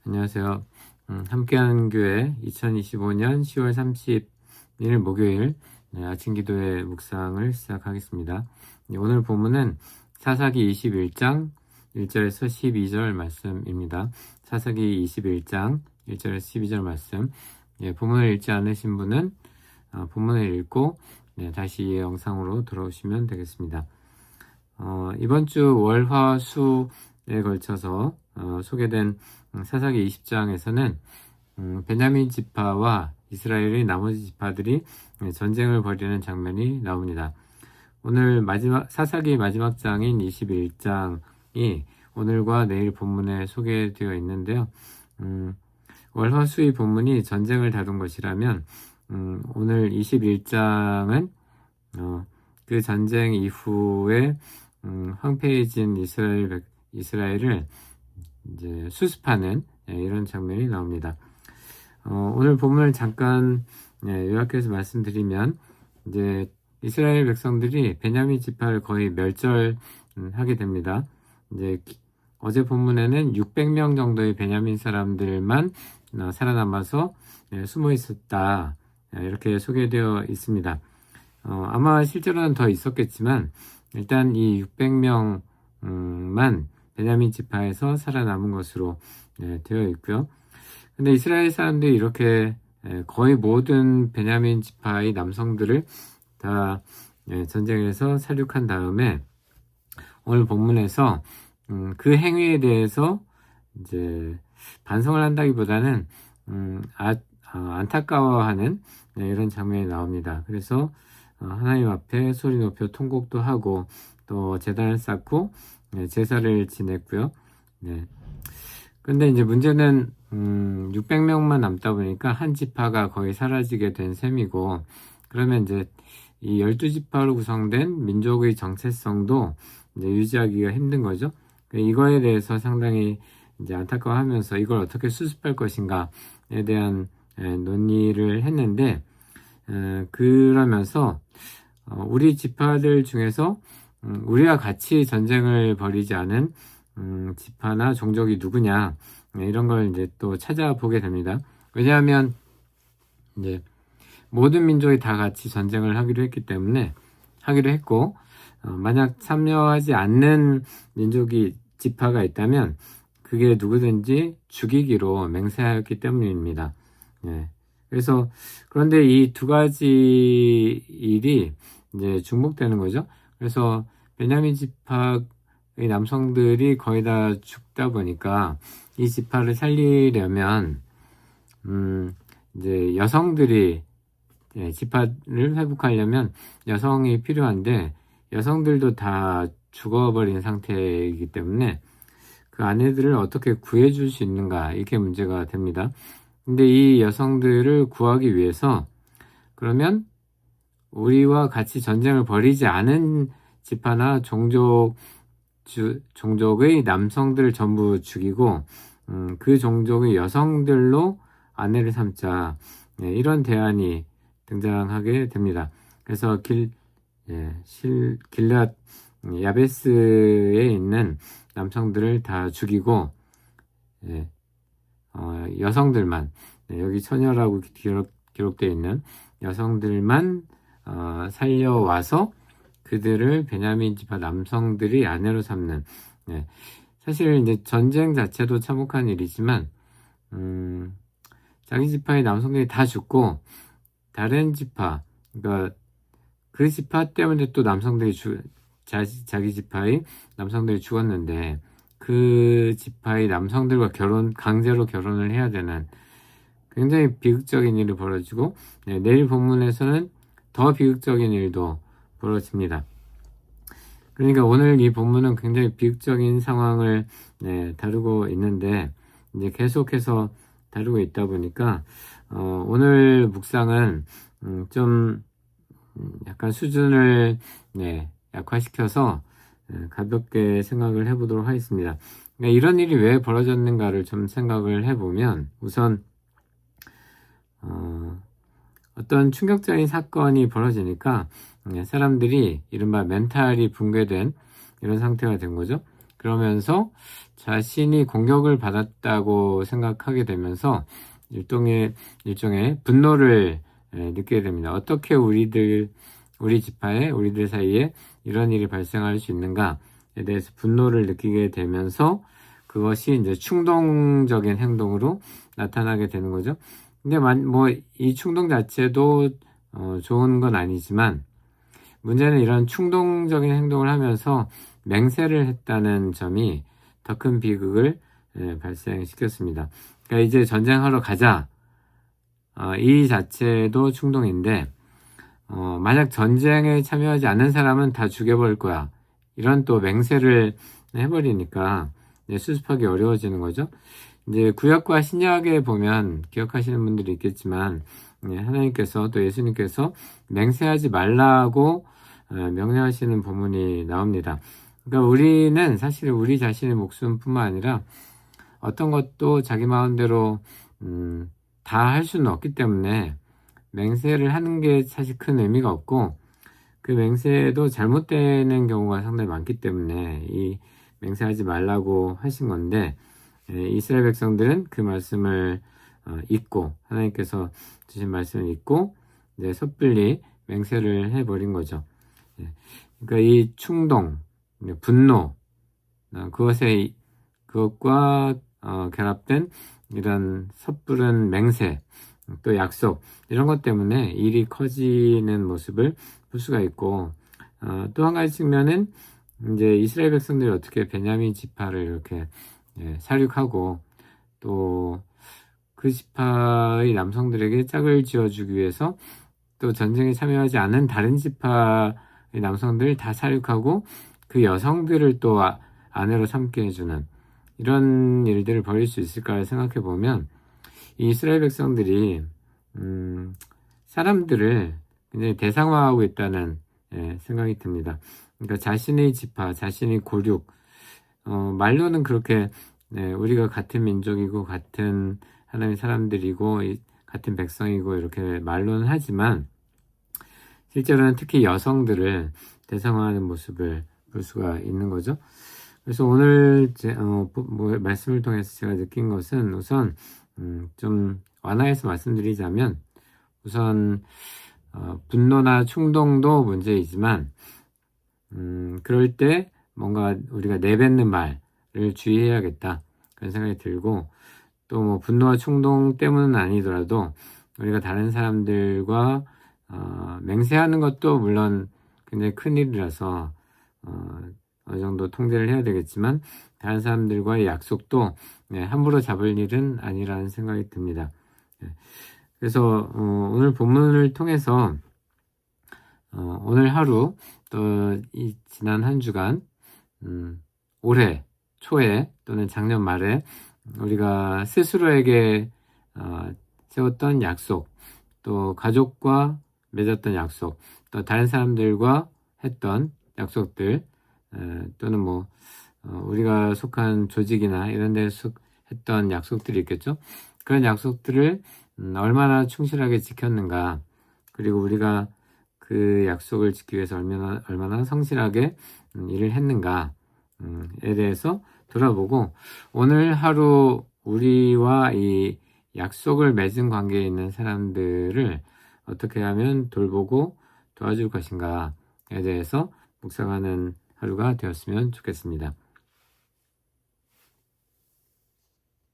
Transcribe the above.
안녕하세요. 함께하는 교회 2025년 10월 30일 목요일 아침 기도의 묵상을 시작하겠습니다. 오늘 본문은 사사기 21장 1절에서 12절 말씀입니다. 사사기 21장 1절에서 12절 말씀. 본문을 읽지 않으신 분은 본문을 읽고 다시 영상으로 돌아오시면 되겠습니다. 이번 주 월화수에 걸쳐서 소개된 사사기 20장에서는 베냐민 지파와 이스라엘의 나머지 지파들이 전쟁을 벌이는 장면이 나옵니다. 오늘 사사기 마지막 장인 21장이 오늘과 내일 본문에 소개되어 있는데요. 월화수의 본문이 전쟁을 다룬 것이라면 오늘 21장은 그 전쟁 이후에 황폐해진 이스라엘을 이제 수습하는 이런 장면이 나옵니다. 오늘 본문을 잠깐 요약해서 말씀드리면 이제 이스라엘 백성들이 베냐민 지파를 거의 멸절하게 됩니다. 이제 어제 본문에는 600명 정도의 베냐민 사람들만 살아남아서 숨어 있었다, 이렇게 소개되어 있습니다. 아마 실제로는 더 있었겠지만 일단 이 600명만 베냐민 지파에서 살아남은 것으로 되어 있고요. 근데 이스라엘 사람들이 이렇게 거의 모든 베냐민 지파의 남성들을 다 전쟁에서 살육한 다음에 오늘 본문에서 그 행위에 대해서 이제 반성을 한다기보다는 안타까워하는 이런 장면이 나옵니다. 그래서 하나님 앞에 소리 높여 통곡도 하고 또 제단을 쌓고 제사를 지냈고요. 근데 이제 문제는 600명만 남다 보니까 한 지파가 거의 사라지게 된 셈이고, 그러면 이제 이 12지파로 구성된 민족의 정체성도 이제 유지하기가 힘든 거죠. 이거에 대해서 상당히 이제 안타까워하면서 이걸 어떻게 수습할 것인가에 대한 논의를 했는데, 그러면서 우리 지파들 중에서 우리와 같이 전쟁을 벌이지 않은 지파나 종족이 누구냐, 이런 걸 이제 또 찾아보게 됩니다. 왜냐하면 이제 모든 민족이 다 같이 전쟁을 하기로 했고, 만약 참여하지 않는 지파가 있다면 그게 누구든지 죽이기로 맹세하였기 때문입니다. 그래서 그런데 이 두 가지 일이 이제 중복되는 거죠. 그래서 베냐민 지파의 남성들이 거의 다 죽다 보니까 이 지파를 살리려면 이제 여성들이 지파를 회복하려면 여성이 필요한데 여성들도 다 죽어버린 상태이기 때문에 그 아내들을 어떻게 구해줄 수 있는가, 이게 문제가 됩니다. 근데 이 여성들을 구하기 위해서 그러면 우리와 같이 전쟁을 벌이지 않은 지파나 종족의 남성들을 전부 죽이고 그 종족의 여성들로 아내를 삼자, 이런 대안이 등장하게 됩니다. 그래서 길앗 야베스에 있는 남성들을 다 죽이고 여성들만, 여기 처녀라고 기록되어 있는 여성들만 살려와서 그들을 베냐민 지파 남성들이 아내로 삼는, 사실 이제 전쟁 자체도 참혹한 일이지만 자기 지파의 남성들이 다 죽고 다른 지파, 그러니까 그 지파 때문에 또 남성들이 자기 지파의 남성들이 죽었는데 그 지파의 남성들과 강제로 결혼을 해야 되는 굉장히 비극적인 일이 벌어지고, 내일 본문에서는 더 비극적인 일도 벌어집니다. 그러니까 오늘 이 본문은 굉장히 비극적인 상황을 다루고 있는데 이제 계속해서 다루고 있다 보니까 오늘 묵상은 좀 약간 수준을 약화시켜서 가볍게 생각을 해보도록 하겠습니다. 그러니까 이런 일이 왜 벌어졌는가를 좀 생각을 해보면, 우선 어떤 충격적인 사건이 벌어지니까 사람들이 이른바 멘탈이 붕괴된 이런 상태가 된 거죠. 그러면서 자신이 공격을 받았다고 생각하게 되면서 일종의 분노를 느끼게 됩니다. 어떻게 우리들 사이에 이런 일이 발생할 수 있는가에 대해서 분노를 느끼게 되면서 그것이 이제 충동적인 행동으로 나타나게 되는 거죠. 근데 이 충동 자체도 좋은 건 아니지만 문제는 이런 충동적인 행동을 하면서 맹세를 했다는 점이 더 큰 비극을 발생시켰습니다. 그러니까 이제 전쟁하러 가자. 이 자체도 충동인데 만약 전쟁에 참여하지 않는 사람은 다 죽여버릴 거야. 이런 또 맹세를 해버리니까 수습하기 어려워지는 거죠. 이제 구약과 신약에 보면 기억하시는 분들이 있겠지만 하나님께서 또 예수님께서 맹세하지 말라고 명령하시는 본문이 나옵니다. 그러니까 우리는 사실 우리 자신의 목숨뿐만 아니라 어떤 것도 자기 마음대로 다 할 수는 없기 때문에 맹세를 하는 게 사실 큰 의미가 없고 그 맹세도 잘못되는 경우가 상당히 많기 때문에 이 맹세하지 말라고 하신 건데 이스라엘 백성들은 그 말씀을 잊고 하나님께서 주신 말씀을 잊고 이제 섣불리 맹세를 해버린 거죠. 그러니까 이 충동, 분노, 그것과 결합된 이런 섣부른 맹세, 또 약속 이런 것 때문에 일이 커지는 모습을 볼 수가 있고 또 한 가지 측면은 이제 이스라엘 백성들이 어떻게 베냐민 지파를 이렇게 살육하고 또 그 지파의 남성들에게 짝을 지어주기 위해서 또 전쟁에 참여하지 않은 다른 지파의 남성들을 다 살육하고 그 여성들을 또 아내로 삼게 해주는 이런 일들을 벌일 수 있을까 생각해 보면 이 이스라엘 백성들이 사람들을 굉장히 대상화하고 있다는 생각이 듭니다. 그러니까 자신의 지파, 자신의 고륙, 말로는 그렇게 우리가 같은 민족이고 같은 하나님의 사람들이고 같은 백성이고 이렇게 말로는 하지만 실제로는 특히 여성들을 대상화하는 모습을 볼 수가 있는 거죠. 그래서 오늘 말씀을 통해서 제가 느낀 것은 우선 좀 완화해서 말씀드리자면 우선 분노나 충동도 문제이지만 그럴 때 뭔가 우리가 내뱉는 말을 주의해야겠다 그런 생각이 들고 또 분노와 충동 때문은 아니더라도 우리가 다른 사람들과 맹세하는 것도 물론 굉장히 큰 일이라서 어느 정도 통제를 해야 되겠지만 다른 사람들과의 약속도 함부로 잡을 일은 아니라는 생각이 듭니다. 그래서 오늘 본문을 통해서 오늘 하루 또 지난 한 주간 올해 초에 또는 작년 말에 우리가 스스로에게 세웠던 약속 또 가족과 맺었던 약속 또 다른 사람들과 했던 약속들 또는 우리가 속한 조직이나 이런 데서 했던 약속들이 있겠죠. 그런 약속들을 얼마나 충실하게 지켰는가 그리고 우리가 그 약속을 지키기 위해서 얼마나 성실하게 일을 했는가에 대해서 돌아보고 오늘 하루 우리와 이 약속을 맺은 관계에 있는 사람들을 어떻게 하면 돌보고 도와줄 것인가에 대해서 묵상하는 하루가 되었으면 좋겠습니다.